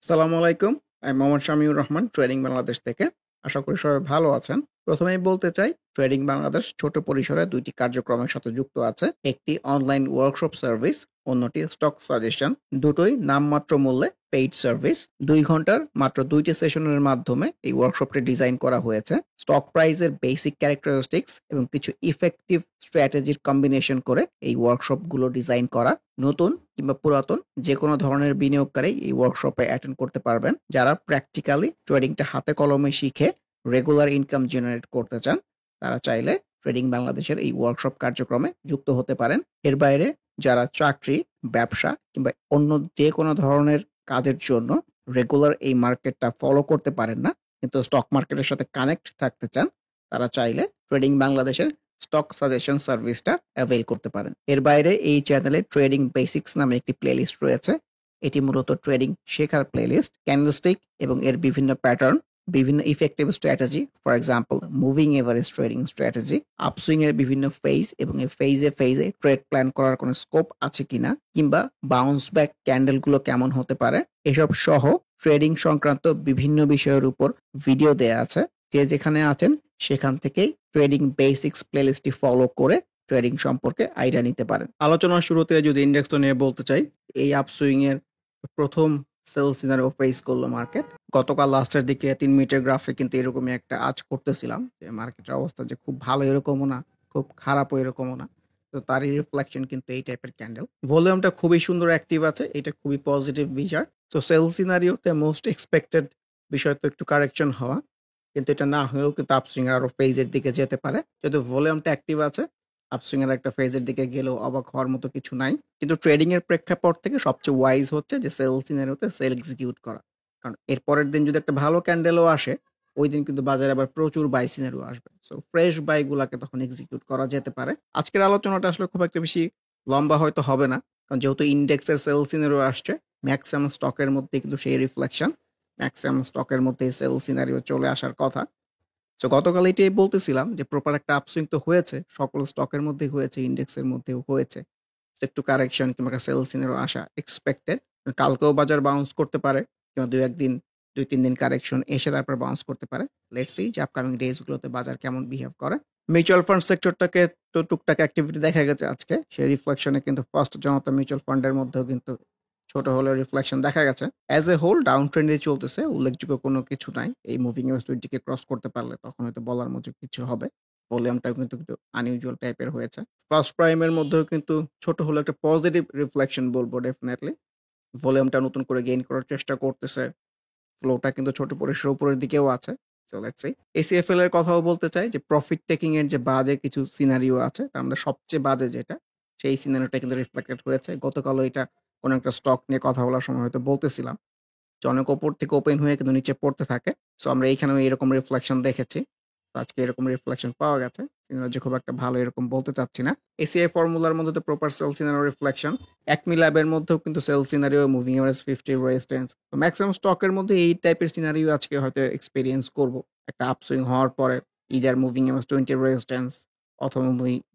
সালামু আলাইকুম। আমি মোহাম্মদ শামিউর রহমান ট্রেডিং বাংলাদেশ থেকে। আশা করি সবাই ভালো আছেন। প্রথমেই বলতে চাই ট্রেডিং বাংলাদেশ ছোট পরিসরে ২ টি কার্যক্রমের সাথে যুক্ত আছে। একটি অনলাইন ওয়ার্কশপ সার্ভিস, অন্যটি স্টক সাজেশন। দুটোই নামমাত্র মূল্যে পেইড সার্ভিস। ২ ঘন্টার মাত্র ২ টি সেশনের মাধ্যমে এই ওয়ার্কশপটি ডিজাইন করা হয়েছে। স্টক প্রাইসের বেসিক ক্যারেক্টারিস্টিক্স এবং কিছু ইফেক্টিভ স্ট্র্যাটেজির কম্বিনেশন করে এই ওয়ার্কশপগুলো ডিজাইন করা। নতুন কিংবা পুরাতন যেকোনো ধরনের বিনিয়োগকারী এই ওয়ার্কশপে অ্যাটেন্ড করতে পারবেন। যারা প্র্যাকটিক্যালি ট্রেডিংটা হাতে কলমে শিখে রেগুলার ইনকাম জেনারেট করতে চান, তারা চাইলে ট্রেডিং বাংলাদেশের এই ওয়ার্কশপ কার্যক্রমে যুক্ত হতে পারেন। এর বাইরে যারা চাকরি, ব্যবসা কিংবা অন্য যেকোনো ধরনের কাজের জন্য রেগুলার এই মার্কেটটা ফলো করতে পারেন না, কিন্তু স্টক মার্কেটের সাথে কানেক্ট থাকতে চান, তারা চাইলে ট্রেডিং বাংলাদেশের স্টক সাজেশন সার্ভিসটা অ্যাভেইল করতে পারেন। এর বাইরে এই চ্যানেলে ট্রেডিং বেসিক্স নামে একটি প্লেলিস্ট রয়েছে। এটি মূলত ট্রেডিং শেখার প্লেলিস্ট। ক্যান্ডেলস্টিক এবং এর বিভিন্ন প্যাটার্ন, বিভিন্ন effective strategy, for example moving average trading strategy, upswing এর বিভিন্ন ফেজ এবং এই ফেজে ট্রেড প্ল্যান করার কোনো স্কোপ আছে কিনা, কিংবা বাউন্স ব্যাক ক্যান্ডেলগুলো কেমন হতে পারে, এসব সহ ট্রেডিং সংক্রান্ত বিভিন্ন বিষয়ের উপর ভিডিও দেয়া আছে। যে যেখানে আছেন সেখান থেকেই ট্রেডিং বেসিক্স প্লেলিস্টটি ফলো করে ট্রেডিং সম্পর্কে আইডিয়া নিতে পারেন। আলোচনার শুরুতে যদি ইন্ডেক্সটা নিয়ে বলতে চাই, এই আপসুইং এর প্রথম সেল সিনারিও ফেস করলো মার্কেট। গতকাল লাস্টের দিকে ৩ মিনিটের গ্রাফে কিন্তু এরকমই একটা আজ করতেছিলাম যে মার্কেটের অবস্থা যে খুব ভালো এরকমও না, খুব খারাপও এরকমও না। তো তারই রিফ্লেকশন কিন্তু এই টাইপের ক্যান্ডেল। ভলিউমটা খুবই সুন্দর অ্যাক্টিভ আছে, এটা খুবই পজিটিভ বিষয়। তো সেল সিনারিওতে মোস্ট এক্সপেক্টেড বিষয় তো একটু কারেকশন হওয়া, কিন্তু এটা না হয়েও কিন্তু আপসুইং এর আরো ফেজের দিকে যেতে পারে। যেহেতু ভলিউমটা অ্যাক্টিভ আছে, আপসুইং এর একটা ফেজের দিকে গেলেও অবাক হওয়ার মতো কিছু নাই। কিন্তু ট্রেডিং এর প্রেক্ষাপট থেকে সবচেয়ে ওয়াইজ হচ্ছে যে সেল সিনারিওতে সেল এক্সিকিউট করা। কারণ এর পরের দিন যদি একটা ভালো ক্যান্ডেলও আসে, ওই দিন কিন্তু বাজারে আবার প্রচুর বাই সিনারিও আসবে। সো ফ্রেশ বাই গুলাকে তখন এক্সিকিউট করা যেতে পারে। আজকের আলোচনাটা আসলে খুব একটা বেশি লম্বা হয়তো হবে না, কারণ যেহেতু ইন্ডেক্সের সেল সিনারিও আসছে, ম্যাক্সিমাম স্টকের মধ্যে কিন্তু সেই রিফ্লেকশন, ম্যাক্সিমাম স্টকের মধ্যে সেল সিনারিও চলে আসার কথা। সো গতকাল এটাই বলতেছিলাম যে প্রপার একটা আপসুইং তো হয়েছে, সকল স্টকের মধ্যেই হয়েছে, ইন্ডেক্সের মধ্যেও হয়েছে। একটু কারেকশন কিংবা একটা সেল সিনেরও আসা এক্সপেক্টেড। কালকেও বাজার বাউন্স করতে পারে, কিংবা ২-৩ দিন কারেকশন এসে তারপর বাউন্স করতে পারে। লেটস সি যে আপকামিং ডেজ গুলোতে বাজার কেমন বিহেভ করে। মিউচুয়াল ফান্ড সেক্টরটাকে তো টুকটাক অ্যাক্টিভিটি দেখা গেছে আজকে। সেই রিফ্লেকশনে কিন্তু ফার্স্ট জনতা মিউচুয়াল ফান্ডের মধ্যেও কিন্তু ছোট হলেও রিফ্লেকশন দেখা গেছে। অ্যাজ এ হোল ডাউন ট্রেন্ডে চলতেছে, উল্লেখযোগ্য কোনো কিছু নাই। এই মুভিং এভারেজ 20 কে ক্রস করতে পারলে তখন হয়তো বলার মতো কিছু হবে। ভলিউমটাও কিন্তু একটু আনইউজুয়াল টাইপের হয়েছে। ফার্স্ট প্রাইম এর মধ্যেও কিন্তু ছোট হলেও একটা পজিটিভ রিফ্লেকশন বলবো ডেফিনিটলি। ভলিউমটা নতুন করে গেইন করার চেষ্টা করতেছে। ফ্লোটা কিন্তু ছোট পরিসরের উপরের দিকেও আছে। So let's see. এসিএফএল এর কথাও বলতে চাই যে প্রফিট টেকিং এর যে বাজে কিছু সিনারিও আছে, তার মধ্যে সবচেয়ে বাজে যেটা, সেই সিনারিওটা কিন্তু রিফ্লেক্টেড হয়েছে। গতকালও এটা কোন একটা স্টক নিয়ে কথা বলার সময় হয়তো বলতেছিলাম যে অনেক উপর থেকে ওপেন হয়ে কিন্তু নিচে পড়তে থাকে। সো আমরা এইখানেও এরকম রিফ্লেকশন দেখেছি। তো আজকে এরকম রিফ্লেকশন পাওয়া গেছে। সিনারিও যে খুব একটা ভালো এরকম বলতে চাচ্ছি না। এসিআই ফর্মুলার মধ্যে তো proper sell scenario reflection. Acme ল্যাবের মধ্যেও কিন্তু sell scenario, moving average 50 resistance. তো ম্যাক্সিমাম স্টকের মধ্যে এই টাইপের সিনারিও আজকে হয়তো এক্সপেরিয়েন্স করব। একটা আপসুইং হওয়ার পরে ইদার মুভিং এভারেজ 20 রেজিস্ট্যান্স অথবা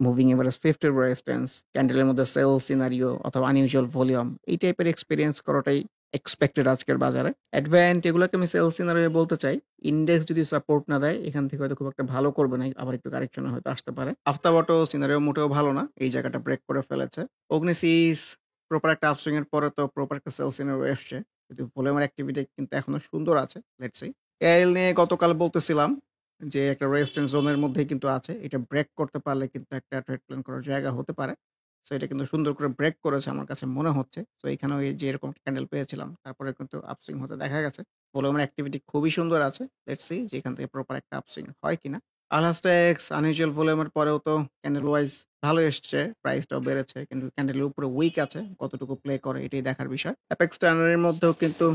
মুভিং এভারেজ 50 রেজিস্ট্যান্স, ক্যান্ডেলের মধ্যে সেল সিনারিও অথবা আনইউজুয়াল ভলিউম, এই টাইপের এক্সপেরিয়েন্স করাটাই এক্সপেক্টেড আজকের বাজারে। অ্যাডভেন্ট এগুলোকে আমি সেল সিনারিও বলতে চাই। ইন্ডেক্স যদি সাপোর্ট না দেয়, এখান থেকে হয়তো খুব একটা ভালো করবে না, আবার একটু কারেকশন হয়তো আসতে পারে। আফতাবটো সিনারিও মোটেও ভালো না, এই জায়গাটা ব্রেক করে ফেলেছে। অগ্নিসিস প্রপার একটা আপসুইং এর পরে তো প্রপার একটা সেল সিনারিও এসছে, কিন্তু ভলিউমের অ্যাক্টিভিটি কিন্তু এখনো সুন্দর আছে। Let's see. এআইএল নিয়ে গতকাল বলতেছিলাম যে একটা রেজিস্ট্যান্স জোনের মধ্যেই কিন্তু আছে, এটা ব্রেক করতে পারলে কিন্তু একটা ট্রেড প্ল্যান করার জায়গা হতে পারে। সো এটা কিন্তু সুন্দর করে ব্রেক করেছে আমার কাছে মনে হচ্ছে। তো এখানেও এই যে এরকম ক্যান্ডেল পেয়েছিলাম, তারপরে কিন্তু আপসুইং হতে দেখা গেছে। ভলিউমের অ্যাক্টিভিটি খুবই সুন্দর আছে। লেটস সি যে এখান থেকে প্রপার একটা আপসুইং হয় কিনা। আলহাসটেক্স আনইউজুয়াল ভলিউমের পরেও তো ক্যান্ডেল ওয়াইজ ভালো এসছে, প্রাইসটাও বেড়েছে, কিন্তু ক্যান্ডেলের উপরে উইক আছে, কতটুকু প্লে করে এটাই দেখার বিষয়। অ্যাপেক্স টার্নারের মধ্যেও কিন্তু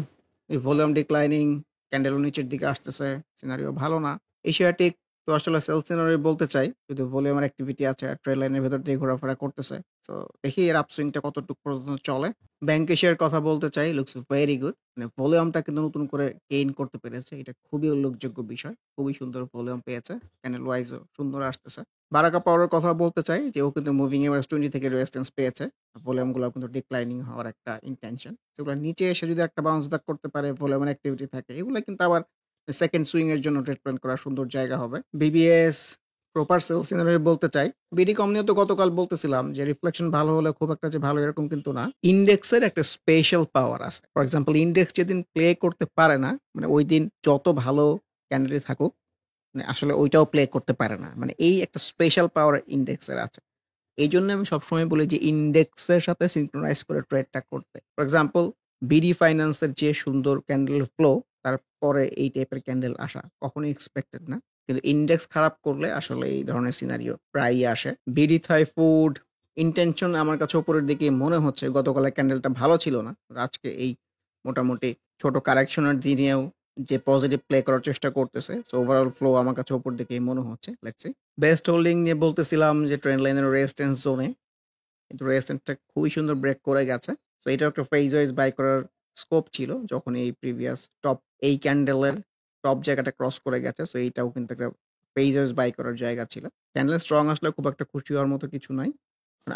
এই ভলিউম ডিক্লাইনিং, ক্যান্ডেলও নিচের দিকে আসতেছে, সিনারিও ভালো না। এশিয়াটিক তো আসলে সেল সিনারি বলতে চাই, যদি ভলিউমের অ্যাক্টিভিটি আছে আর ট্রেড লাইনের ভেতর দিয়ে ঘোরাফেরা করতেছে। সো দেখি এর আপসুইংটা কতটুকু পর্যন্ত চলে। ব্যাংক এশিয়ার কথা বলতে চাই, লুকস ভেরি গুড। মানে ভলিউমটা কিন্তু নতুন করে গেইন করতে পেরেছে। এটা খুবই উল্লেখযোগ্য বিষয়। খুবই সুন্দর ভলিউম পেয়েছে। ক্যান্ডেল ওয়াইজও সুন্দর আসতেছে। বারাকা পাওয়ারের কথা বলতে চাই যে ও কিন্তু মুভিং এভারেজ 20 থেকে রেজিস্ট্যান্স পেয়েছে। ভলিউম গুলো কিন্তু ডিক্লাইনিং হওয়ার একটা ইনটেনশন। সেগুলো নিচে এসে যদি একটা বাউন্স ব্যাক করতে পারে, ভলিউমের অ্যাক্টিভিটি থাকে, এগুলো কিন্তু আবার সেকেন্ড সুইং এর জন্য ট্রেড প্ল্যান করার সুন্দর জায়গা হবে। বিবিএস প্রপার সেল সিনারি বলতে চাই। বিডি কম নিয়ে তো গতকাল বলতেছিলাম যে রিফ্লেকশন ভালো হলে খুব একটা যে ভালো এরকম কিন্তু না। ইন্ডেক্সের একটা স্পেশাল পাওয়ার আছে। ফর এক্সাম্পল ইন্ডেক্স যেদিন প্লে করতে পারে না, মানে ওই দিন যত ভালো ক্যান্ডেলই থাকুক, মানে আসলে ওইটাও প্লে করতে পারে না। মানে এই একটা স্পেশাল পাওয়ার ইন্ডেক্সের আছে। এইজন্য আমি সবসময় বলি যে ইন্ডেক্সের সাথে সিনক্রোনাইজ করে ট্রেডটা করতে। ফর এক্সাম্পল বিডি ফাইন্যান্সের যে সুন্দর ক্যান্ডেল ফ্লো, তারপরে এই টাইপের ক্যান্ডেল আসা কখনোই এক্সপেক্টেড না। কিন্তু ইন্ডেক্স খারাপ করলে আসলে এই ধরনের সিনারিও প্রায়ই আসে। বিডি থাই ফুড ইনটেনশন আমার কাছে উপরের দিকে মনে হচ্ছে। গতকালের ক্যান্ডেলটা ভালো ছিল না। আজকে এই মোটামুটি ছোট কারেকশনের দিনেও যে পজিটিভ প্লে করার চেষ্টা করতেছে। সো ওভারঅল ফ্লো আমার কাছে উপর দিকেই মনে হচ্ছে। Let's see. বেস্ট হোল্ডিং নিয়ে বলতেছিলাম যে ট্রেন্ড লাইনের রেজিস্ট্যান্স জোনে, কিন্তু রেজিস্ট্যান্সটা খুবই সুন্দর ব্রেক করে গেছে। সো এটাও একটা ফেজ ওয়াইজ বাই করার স্কোপ ছিল যখন এই প্রিভিয়াস টপ এই ক্যান্ডেলের টপ জায়গাটা ক্রস করে গেছে। সো এইটাও কিন্তু একটা ফেজ ওয়াইজ বাই করার জায়গা ছিল। ক্যান্ডেল স্ট্রং আসলে খুব একটা খুশি হওয়ার মতো কিছু নাই।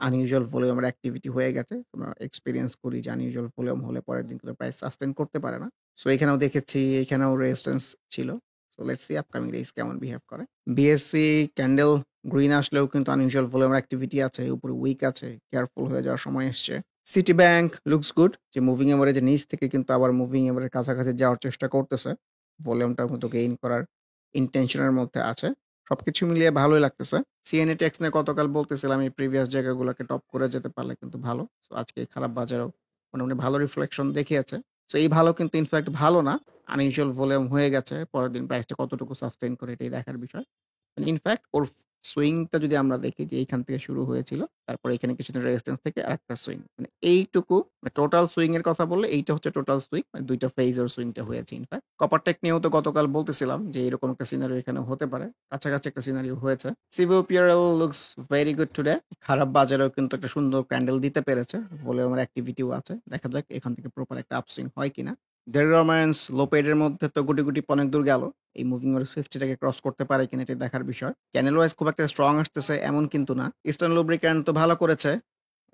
আনইউজুয়াল ভলিউমের অ্যাক্টিভিটি হয়ে গেছে। আমরা এক্সপেরিয়েন্স করি যে আনইউজুয়াল ভলিউম হলে পরের দিন কিন্তু প্রাইস সাস্টেইন করতে পারে না। সো এখানেও দেখেছি, এখানেও রেজিস্ট্যান্স ছিল। So let's see upcoming days কেমন বিহেভ করে। বিএসসি ক্যান্ডেল গ্রিন আসলেও কিন্তু আনইউজুয়াল ভলিউমের অ্যাক্টিভিটি আছে, উপরে উইক আছে, কেয়ারফুল হয়ে যাওয়ার সময় এসছে। সিটি ব্যাংক লুকস গুড, যে মুভিং এভারেজের নিচ থেকে কিন্তু আবার মুভিং এভারেজের কাছাকাছি যাওয়ার চেষ্টা করতেছে। ভলিউমটাও কিন্তু গেইন করার ইনটেনশনের মধ্যে আছে। সবকিছু মিলিয়ে ভালোই লাগতেছে। সিএনএ টেক্স নিয়ে গতকাল বলতেছিলাম এই প্রিভিয়াস জায়গাগুলোকে টপ করে যেতে পারলে কিন্তু ভালো। সো আজকে এই খারাপ বাজারেও মোটামুটি ভালো রিফ্লেকশন দেখিয়েছে। সো এই ভালো কিন্তু ইনফ্যাক্ট ভালো না। আনইউজুয়াল ভলিউম হয়ে গেছে। পরের দিন প্রাইসটা কতটুকু সাস্টেইন করে এটাই দেখার বিষয়। ইনফ্যাক্ট ওর সুইংটা যদি আমরা দেখি যে এইখান থেকে শুরু হয়েছিল। তারপরে এখানে কিছুদিন রেজিস্ট্যান্স থেকে আরেকটা সুইং। মানে এইটুকু টোটাল সুইং এর কথা বললে এইটা হচ্ছে টোটাল সুইং। মানে ২ টা ফেজ এর সুইংটা হয়েছে ইনফ্যাক্ট। কপারটেক নিয়েও তো গতকাল বলতেছিলাম যে এরকম একটা সিনারিও এখানে হতে পারে। কাছাকাছি একটা সিনারিও হয়েছে। সিভিওপিআরএল লুকস ভেরি গুড টুডে। খারাপ বাজারেও কিন্তু একটা সুন্দর ক্যান্ডেল দিতে পেরেছে। ভলিউমের অ্যাক্টিভিটিও আছে। দেখা যাক এখান থেকে প্রপার একটা আপসুইং হয় কিনা। ডেল রোমান্স লো পেডের মধ্যে তো গুটি, গুটি অনেক দূর গেল। এই মুভিং এভারেজ 50 টাকে ক্রস করতে পারে কিনা এটা দেখার বিষয়। ক্যান্ডেল ওয়াইজ খুব একটা স্ট্রং আসতেছে এমন কিন্তু না। ইস্টার্ন লুব্রিক্যান্ট তো ভালো করেছে।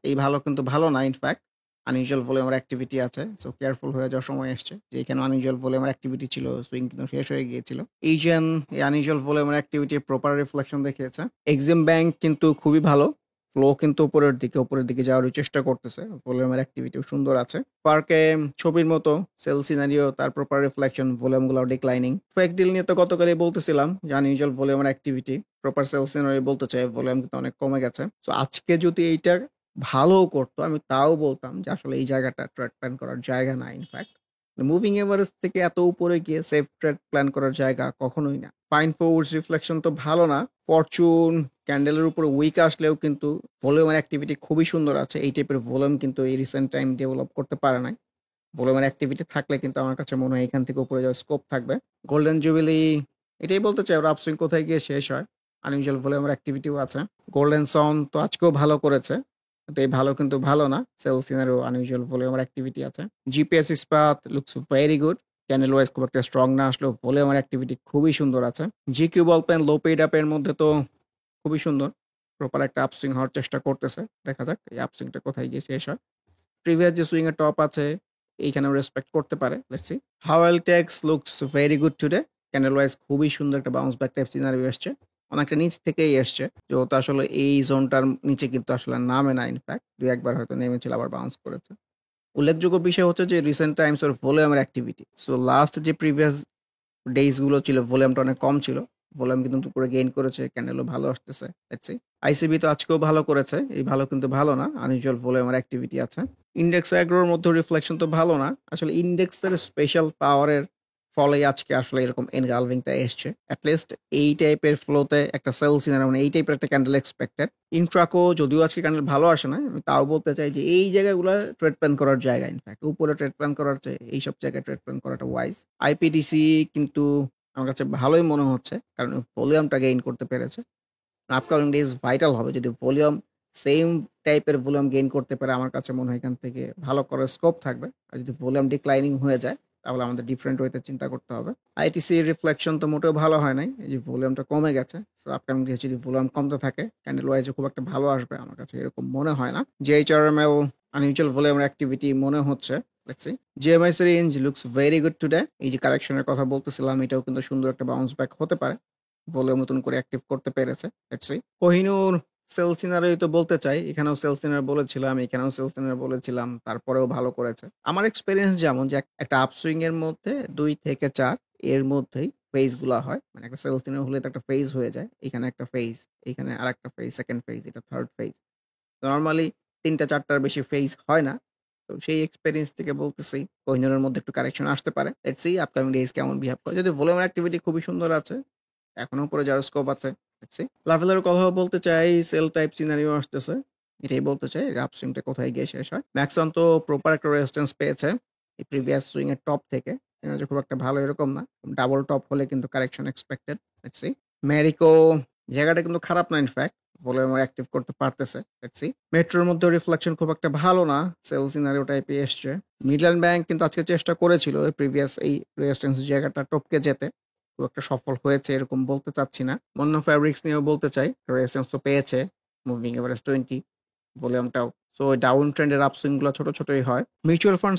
এই ভালো কিন্তু ভালো না ইনফ্যাক্ট। আনইউজুয়াল ভলিউমের অ্যাক্টিভিটি আছে। সো কেয়ারফুল হয়ে যাওয়ার সময় এসছে। যে এখানে আনইউজুয়াল ভলিউমের অ্যাক্টিভিটি ছিল, সুইং কিন্তু শেষ হয়ে গিয়েছিল। এইজেন এই আনইউজুয়াল ভলিউমের অ্যাক্টিভিটির প্রপার রিফ্লেকশন দেখিয়েছে। এক্সিম ব্যাংক কিন্তু খুবই ভালো। ফ্লো কিন্তু উপরের দিকে যাওয়ার চেষ্টা করতেছে। ভলিউমের অ্যাক্টিভিটিও সুন্দর আছে। পার্কে ছবির মতো সেল সিনারিও তার প্রপার রিফ্লেকশন, ভলিউম গুলো ডিক্লাইনিং। ফেক ডিল নিয়ে তো গতকালই বলতেছিলাম যে আনইউজুয়াল ভলিউমের অ্যাক্টিভিটি, প্রপার সেল সিনারি বলতে চাই, ভলিউম কিন্তু অনেক কমে গেছে। সো আজকে যদি এইটা ভালোও করতো আমি তাও বলতাম যে আসলে এই জায়গাটা ট্রেড প্ল্যান করার জায়গা না ইনফ্যাক্ট। মুভিং এভারেজ থেকে এত উপরে গিয়ে সেফ ট্রেড প্ল্যান করার জায়গা কখনোই না। ফাইন ফোর্স রিফ্লেকশন তো ভালো না। ফরচুন ক্যান্ডেলের উপরে উইক আসলেও কিন্তু ভলিউমের অ্যাক্টিভিটি খুবই সুন্দর আছে। এই টাইপের ভলিউম কিন্তু এই রিসেন্ট টাইম ডেভেলপ করতে পারে নাই। ভলিউমের অ্যাক্টিভিটি থাকলে কিন্তু আমার কাছে মনে হয় এখান থেকে উপরে যাওয়ার স্কোপ থাকবে। গোল্ডেন জুবিলি এটাই বলতে চাই, ওর আপসুইং কোথায় গিয়ে শেষ হয়। আনইউজুয়াল ভলিউমের অ্যাক্টিভিটিও আছে। গোল্ডেন সন তো আজকেও ভালো করেছে। কিন্তু এই ভালো কিন্তু ভালো না। সেল সিনারিও আনইউজুয়াল ভলিউমের অ্যাক্টিভিটি আছে। জিপিএস ইস্পাত looks very good. Candle wise খুব একটা স্ট্রং না আসলেও ভলিউমের অ্যাক্টিভিটি খুবই সুন্দর আছে। GQ ball pen low paid আপের মধ্যে তো খুবই সুন্দর। প্রপার একটা আপসুইং হওয়ার চেষ্টা করতেছে। দেখা যাক এই আপসুইংটা কোথায় গিয়ে শেষ হয়। প্রিভিয়াস যে সুইং এর টপ আছে এইখানেও রেসপেক্ট করতে পারে। Let's see. Hwa Well Tex looks very good today. Candle wise খুবই সুন্দর একটা বাউন্স ব্যাক টাইপ সিনারিও এসছে। অনেকটা নিচ থেকেই এসছে। যেহেতু আসলে এই জোনটার নিচে কিন্তু আসলে নামে না ইনফ্যাক্ট। ২-১ বার হয়তো নেমেছিল আবার বাউন্স করেছে। উল্লেখযোগ্য বিষয় হচ্ছে যে রিসেন্ট টাইমস ওর ভলিউমের অ্যাক্টিভিটি। সো লাস্ট যে প্রিভিয়াস ডেইজ গুলো ছিল ভলিউমটা অনেক কম ছিল। ভলিউম কিন্তু উপরে গেইন করেছে। ক্যান্ডেলও ভালো আসতেছে। Let's see. আইসিবি তো আজকেও ভালো করেছে। এই ভালো কিন্তু ভালো না। আনইউজুয়াল ভলিউমের অ্যাক্টিভিটি আছে। ইন্ডেক্স অ্যাগ্রোর মধ্যে রিফ্লেকশন তো ভালো না। আসলে ইন্ডেক্সের স্পেশাল পাওয়ারের ফলেই আজকে আসলে এরকম এনগালভিংটা এসছে। এট লিস্ট এই টাইপের ফ্লোতে একটা সেল সিনারি, মানে এই টাইপের একটা ক্যান্ডেল এক্সপেক্টেড। ইন্ট্রাকো যদিও আজকে ক্যান্ডেল ভালো আসে না, আমি তাও বলতে চাই যে এই জায়গাগুলো ট্রেড প্ল্যান করার জায়গা। ইনফ্যাক্ট উপরে ট্রেড প্ল্যান করার চেয়ে এইসব জায়গায় ট্রেড প্ল্যান করাটা ওয়াইজ। আইপিডিসি কিন্তু আমার কাছে ভালোই মনে হচ্ছে। কারণ ভলিউমটা গেইন করতে পেরেছে। আপকামিং ডেজ ভাইটাল হবে। যদি ভলিউম সেইম টাইপের ভলিউম গেইন করতে পারে আমার কাছে মনে হয় এখান থেকে ভালো করার স্কোপ থাকবে। আর যদি ভলিউম ডিক্লাইনিং হয়ে যায় তাহলে আমাদের ডিফারেন্ট ওয়েতে চিন্তা করতে হবে। আইটিসির রিফ্লেকশন তো মোটেও ভালো হয় নাই। এই যে ভলিউমটা কমে গেছে। সো আপকামিং ডেজ যদি ভলিউম কমতে থাকে ক্যান্ডেল ওয়াইজ খুব একটা ভালো আসবে আমার কাছে এরকম মনে হয় না। JHRML আনইউজুয়াল ভলিউম অ্যাক্টিভিটি মনে হচ্ছে। Let's see. GMIC range looks very good today. এই যে কারেকশনের কথা বলতেছিলাম এটাও কিন্তু সুন্দর একটা বাউন্স ব্যাক হতে পারে। ভলিউম নতুন করে অ্যাক্টিভ করতে পেরেছে। Let's see. Kohinoor sell scenario তো বলতে চাই। এখানেও সেল সিনার বলেছিলাম, এখানেও সেল সিনার বলেছিলাম। তারপরেও ভালো করেছে। আমার এক্সপেরিয়েন্স যেমন যে একটা আপসুইং এর মধ্যে ২ থেকে ৪ এর মধ্যেই ফেজ গুলা হয়। মানে একটা সেল সিনার হলে তো একটা ফেজ হয়ে যায়। এখানে একটা ফেজ, এখানে আরেকটা ফেজ, সেকেন্ড ফেজ, এটা থার্ড ফেজ। নরমালি ৩ টা ৪ টার বেশি ফেজ হয় না। তো সেই এক্সপেরিয়েন্স থেকে বলতেছি কোহিনূরের মধ্যে একটু কারেকশন আসতে পারে। লেটস সি আপকামিং ডেজ কেমন বিহেভ করে। যদি ভলিউম অ্যাক্টিভিটি খুবই সুন্দর আছে, এখনো উপরে যাওয়ার স্কোপ আছে। Let's see. লাভেলের কথাও বলতে চাই, সেল টাইপ সিনারিও আসতেছে। এটাই বলতে চাই আপসুইংটা কোথায় গিয়ে শেষ হয়। ম্যাক্সন তো প্রপার একটা রেজিস্ট্যান্স পেয়েছে এই প্রিভিয়াস সুইং এর টপ থেকে। সিনারি খুব একটা ভালো এরকম না। ডাবল টপ হলে কিন্তু correction expected. Let's see. Merry-go জায়গাটা কিন্তু খারাপ না ইনফ্যাক্ট। ভলিউম অ্যাক্টিভ করতে পারতেছে। Let's see. মেট্রোর মধ্যে রিফ্লেকশন খুব একটা ভালো না। সেল সিনারিও টাইপে এসছে। মিডল্যান্ড ব্যাংক কিন্তু আজকে চেষ্টা করেছিল এই প্রিভিয়াস এই রেজিস্ট্যান্স জায়গাটা টপকে যেতে। খুব একটা সফল হয়েছে এরকম বলতে চাচ্ছি না। মন্য ফেব্রিক্স নিয়েও বলতে চাই। রেজিস্ট্যান্স তো পেয়েছে। মুভিং এভারেজ 20 ভলিউমটাও। সো ডাউন ট্রেন্ডের আপসুইং গুলো ছোট, ছোটই হয়। মিউচুয়াল ফান্ড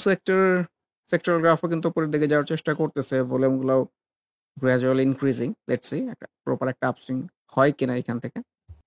সেক্টরাল গ্রাফও কিন্তু উপরের দিকে যাওয়ার চেষ্টা করতেছে। ভলিউম গুলাও গ্র্যাজুয়ালি ইনক্রিজিং। লেটস সি একটা প্রপার একটা আপসুইং হয় কিনা এখান থেকে।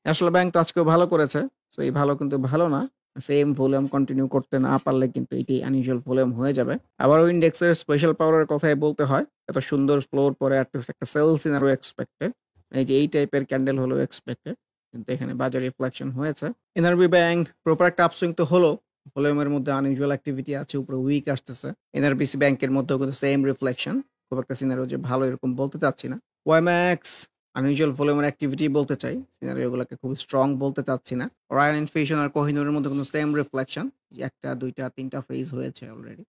ন্যাশনাল ব্যাংক তো আজকেও ভালো করেছে। সো এই ভালো কিন্তু ভালো না। সেম ভলিউম কন্টিনিউ করতে না পারলে কিন্তু এটি আনইউজুয়াল ভলিউম হয়ে যাবে। আবারও ইন্ডেক্সের স্পেশাল পাওয়ারের কথাই বলতে হয়। এত সুন্দর ফ্লোর পরে এটলিস্ট একটা সেল সিনারিও এক্সপেক্টেড। এই যে এই টাইপের ক্যান্ডেল হলেও এক্সপেক্টেড। কিন্তু এখানে বাজার রিফ্লেকশন হয়েছে। এনআরবি ব্যাংক প্রপার একটা আপসুইং তো হলো। ভলিউমের মধ্যে আনইউজুয়াল অ্যাক্টিভিটি আছে, উপরে উইক আসতেছে। এনআরবিসি ব্যাংকের মধ্যেও কিন্তু সেম রিফ্লেকশন। খুব একটা সিনারিও যে ভালো এরকম বলতে চাচ্ছি না। ওয়াইম্যাক্স আনইউজুয়াল ভলিউমের অ্যাক্টিভিটি বলতে চাই। সিনারিওগুলোকে খুব স্ট্রং বলতে চাচ্ছি না। রায়ান ইনফিউশন আর কোহিনূরের মধ্যে কিন্তু সেম রিফ্লেকশন। যে ১ টা ২ টা ৩ টা ফেজ হয়েছে অলরেডি।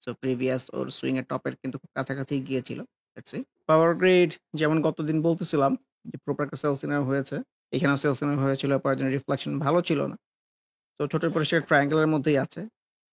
সো প্রিভিয়াস ওর সুইং এর টপের কিন্তু খুব কাছাকাছি গিয়েছিল। Let's see. পাওয়ার গ্রিড যেমন গতদিন বলতেছিলাম যে প্রপার একটা সেল সিনারিও হয়েছে। এখানেও সেল সিনারিও হয়েছিল, পরের দিন রিফ্লেকশন ভালো ছিল না। তো ছোট পরিসরের ট্রায়াঙ্গেলের মধ্যেই আছে।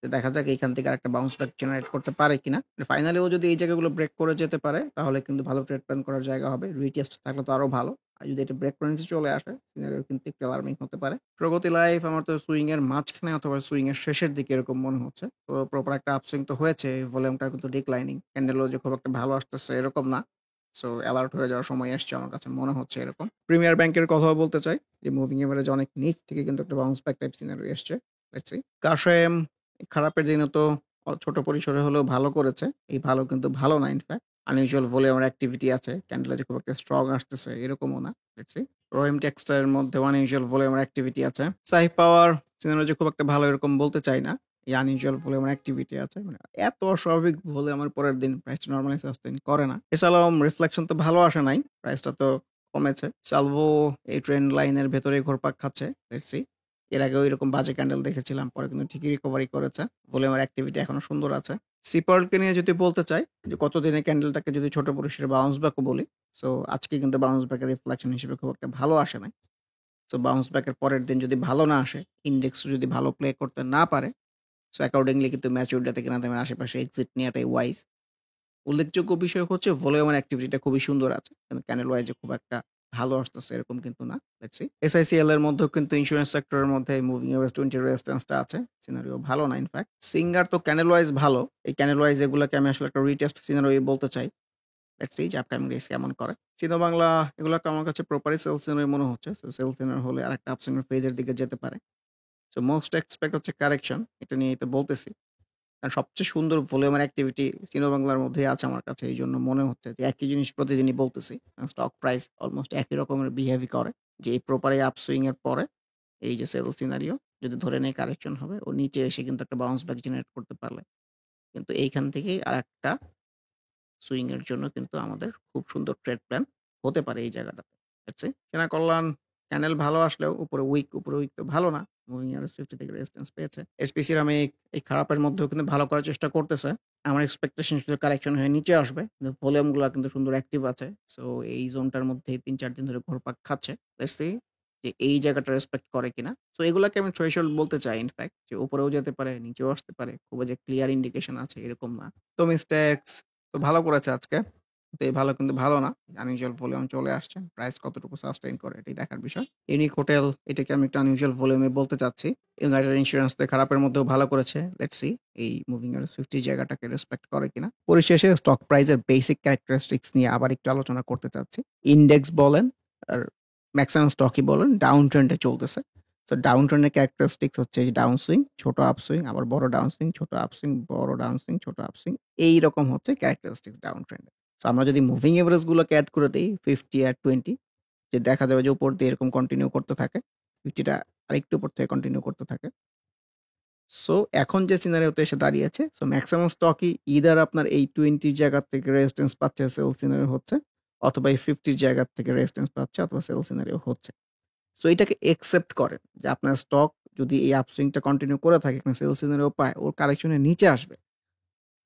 তো দেখা যাক এইখান থেকে আরেকটা বাউন্স ব্যাক জেনারেট করতে পারে কিনা। ফাইনালি ও যদি এই জায়গাগুলো ব্রেক করে যেতে পারে তাহলে কিন্তু ভালো ট্রেড প্ল্যান করার জায়গা হবে। রিটেস্ট থাকলে তো আরো ভালো। আর যদি এটা ব্রেক করে নিচে চলে আসে সিনারিও কিন্তু একটু অ্যালার্মিং হতে পারে। প্রগতি লাইফ আমার তো সুইং এর মাঝখানে অথবা সুইং এর শেষের দিকে এরকম মনে হচ্ছে। তো প্রপার একটা আপসুইং তো হয়েছে। ভলিউমটা কিন্তু ডিক্লাইনিং। ক্যান্ডেলও যে খুব একটা ভালো আসতেছে এরকম না। সো অ্যালার্ট হয়ে যাওয়ার সময় এসছে আমার কাছে মনে হচ্ছে এরকম। প্রিমিয়ার ব্যাংকের কথাও বলতে চাই যে মুভিং এভারেজ অনেক নিচ থেকে কিন্তু একটা বাউন্স ব্যাক টাইপ সিনারিও এসছে। Let's see. কাশেম খারাপের দিনে তো ছোট পরিসরে হলেও ভালো করেছে। এই ভালো কিন্তু ভালো না ইনফ্যাক্ট। আনইউজুয়াল ভলিউমের অ্যাক্টিভিটি আছে। ক্যান্ডেলে যে খুব একটা স্ট্রং আসতেছে এরকমও না। Let's see. রহিম টেক্সটাইলের মধ্যে আনইউজুয়াল ভলিউমের অ্যাক্টিভিটি আছে। সাইফ পাওয়ার সিনারিও যে খুব একটা ভালো এরকম বলতে চাই না। এই আনইউজুয়াল ভলিউমের অ্যাক্টিভিটি আছে। মানে এত অস্বাভাবিক ভলিউমের পরের দিন প্রাইসটা নরমালি সাস্টেইন করে না। এছাড়াও রিফ্লেকশন তো ভালো আসে নাই। প্রাইসটা তো কমেছে। সালভো এই ট্রেন্ড লাইনের ভেতরেই ঘুরপাক খাচ্ছে। Let's see. এর আগেও এরকম বাজে ক্যান্ডেল দেখেছিলাম। পরে কিন্তু ঠিকই রিকভারি করেছে। ভলিউমের অ্যাক্টিভিটি এখনো সুন্দর আছে। সিপার্লকে নিয়ে যদি বলতে চাই যে গতদিনের ক্যান্ডেলটাকে যদি ছোট পরিসরে বাউন্স ব্যাকও বলি। সো আজকে কিন্তু বাউন্স ব্যাকের রিফ্লেকশন হিসেবে খুব একটা ভালো আসে নাই। সো বাউন্স ব্যাকের পরের দিন যদি ভালো না আসে, ইন্ডেক্স যদি ভালো প্লে করতে না পারে, সো অ্যাকর্ডিংলি কিন্তু ম্যাচিউর ডেতে কেনা দামের আশেপাশে এক্সিট নেওয়াটাই ওয়াইজ। উল্লেখযোগ্য বিষয় হচ্ছে ভলিউমের অ্যাক্টিভিটিটা খুবই সুন্দর আছে। কিন্তু ক্যান্ডেল ওয়াইজ খুব একটা ভালো আসতেছে এরকম কিন্তু না। Let's see. এসআইসিএল এর মধ্যেও কিন্তু ইন্স্যুরেন্স সেক্টরের মধ্যে মুভিং এভারেজ 20 রেজিস্ট্যান্সটা আছে। সিনারিও ভালো না ইনফ্যাক্ট। সিঙ্গার তো ক্যান্ডেল ওয়াইজ ভালো। এই ক্যান্ডেল ওয়াইজ এগুলাকে আমি আসলে একটা রিটেস্ট সিনারিও বলতে চাই। লেটস সি যে আপকামিং ডেজ কেমন করে। সিনো বাংলা এগুলোকে আমার কাছে প্রপারই সেল সিনারি মনে হচ্ছে। সো সেল সিনারি হলে আরেকটা আপসুইং এর ফেজের দিকে যেতে পারে। সো মোস্ট এক্সপেক্ট হচ্ছে কারেকশন। এটা নিয়েই তো বলতেছি। আর সবচেয়ে সুন্দর ভলিউমের অ্যাক্টিভিটি সিনো বাংলার মধ্যেই আছে আমার কাছে। এইজন্য মনে হচ্ছে যে একই জিনিস প্রতিদিনই বলতেছি। স্টক প্রাইস অলমোস্ট একই রকমের বিহেভই করে। যে এই প্রপার এই আপসুইং এর পরে এই যে সেল সিনারিও যদি ধরে নেই কারেকশন হবে ও নিচে এসে কিন্তু একটা বাউন্স ব্যাক জেনারেট করতে পারলে কিন্তু এইখান থেকেই আরেকটা সুইং এর জন্য কিন্তু আমাদের খুব সুন্দর ট্রেড প্ল্যান হতে পারে এই জায়গাটাতে। দেখছি সেনা কল্যাণ ক্যান্ডেল ভালো আসলেও উপরে উইক তো ভালো না। মুভিং এভারেজ 50 থেকে রেজিস্ট্যান্স পেয়েছে। এসপি সিরামিক এই খারাপের মধ্যেও কিন্তু ভালো করার চেষ্টা করতেছে। আমার এক্সপেকটেশন ছিল কারেকশন হয়ে নিচে আসবে। কিন্তু ভলিউম গুলা কিন্তু সুন্দর অ্যাক্টিভ আছে। সো এই জোনটার মধ্যেই ৩-৪ দিন ধরে ঘুরপাক খাচ্ছে। লেটস সি যে এই জায়গাটা রেসপেক্ট করে কিনা। সো এগুলাকে আমি থ্রেশহোল্ড বলতে চাই ইনফেক্ট যে উপরেও যেতে পারে, নিচেও আসতে পারে। খুব যে ক্লিয়ার ইন্ডিকেশন আছে এরকম না। তো মিস্টেক্স তো ভালো করেছে আজকে। তো এই ভালো কিন্তু ভালো না। আনইউজুয়াল ভলিউম চলে আসছে। প্রাইস কতটুকু সাস্টেইন করে এটাই দেখার বিষয়। ইউনিক হোটেল এটাকে আমি একটা আনইউজুয়াল ভলিউমে বলতে চাচ্ছি। ইউনাইটেড ইন্স্যুরেন্স তো খারাপের মধ্যেও ভালো করেছে। লেটস সি এই মুভিং এভারেজ 50 জায়গাটাকে রেসপেক্ট করে কিনা। পরিশেষে স্টক প্রাইসের বেসিক ক্যারেক্টারিস্টিক্স নিয়ে আবার একটু আলোচনা করতে চাচ্ছি। ইনডেক্স বলেন আর ম্যাক্সিমাম স্টকই বলেন ডাউন ট্রেন্ডে চলতেছে। সো ডাউন ট্রেন্ডের ক্যারেক্টারিস্টিক্স হচ্ছে এই ডাউন সুইং, ছোট আপ সুইং, আবার বড় ডাউন সুইং, ছোট আপ সুইং, বড় ডাউন সুইং, ছোট আপ সুইং। এইরকম হচ্ছে ক্যারেক্টারিস্টিক্স ডাউন ট্রেন্ডে। সো আমরা যদি মুভিং এভারেজ গুলোকে এড করে দেই 50 আর 20 যে দেখা যাবে যে উপর দিয়ে এরকম কন্টিনিউ করতে থাকে। 50 টা আরেকটু উপর থেকে কন্টিনিউ করতে থাকে। সো এখন যে সিনারিওতে এসে দাঁড়িয়েছে, সো মেক্সিমাম স্টকই ইদার আপনার এই 20 জায়গা থেকে রেজিস্ট্যান্স পাচ্ছে, সেল সিনারিও হচ্ছে, অথবা এই 50 জায়গা থেকে রেজিস্ট্যান্স পাচ্ছে অথবা সেল সিনারিও হচ্ছে। সো এটাকে একসেপ্ট করেন যে আপনার স্টক যদি এই আপসুইংটা কন্টিনিউ করে থাকে, এখানে সেল সিনারিও পায়, ওর কারেকশনের নিচে আসবে।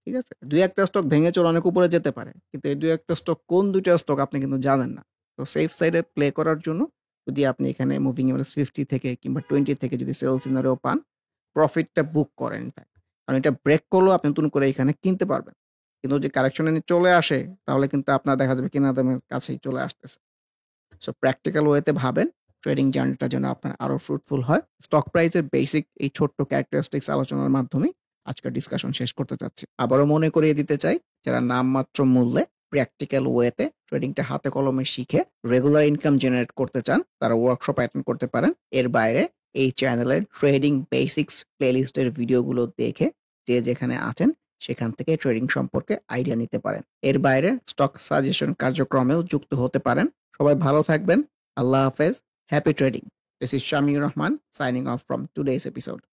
ঠিক আছে? ২-১ টা স্টক ভেঙে চলে অনেক উপরে যেতে পারে। কিন্তু এই ২-১ টা স্টক কোন ২ টা স্টক আপনি কিন্তু জানেন না। তো সেফ সাইডে প্লে করার জন্য যদি আপনি এখানে মুভিং এভারেজ 50 থেকে কিংবা 20 থেকে যদি সেল সিনারিও পান, প্রফিটটা বুক করেন ইনফেক্ট। কারণ এটা ব্রেক করলেও আপনি নতুন করে এখানে কিনতে পারবেন। কিন্তু যদি কারেকশন এ চলে আসে, তাহলে কিন্তু আপনার দেখা যাবে কেনা দামের কাছেই চলে আসতেছে। সো প্র্যাকটিক্যাল ওয়েতে ভাবেন ট্রেডিং জার্নিটা যেন আপনার আরো ফ্রুটফুল হয়। স্টক প্রাইসের বেসিক এই ছোট্ট ক্যারেক্টারিস্টিক্স আলোচনার মাধ্যমে আজকের ডিসকাশন শেষ করতে চাচ্ছি। আবারও মনে করিয়ে দিতে চাই, যারা নামমাত্র মূল্যে প্র্যাকটিক্যাল ওয়েতে ট্রেডিংটা হাতে কলমে শিখে রেগুলার ইনকাম জেনারেট করতে চান, তারা ওয়ার্কশপ অ্যাটেন্ড করতে পারেন। এর বাইরে এই চ্যানেলের ট্রেডিং বেসিক্স প্লেলিস্টের ভিডিওগুলো দেখে যে যেখানে আছেন সেখান থেকে ট্রেডিং সম্পর্কে আইডিয়া নিতে পারেন। এর বাইরে স্টক সাজেশন কার্যক্রমেও যুক্ত হতে পারেন। সবাই ভালো থাকবেন। আল্লাহ হাফেজ। Happy trading. This is Shamir Rahman signing off from today's episode.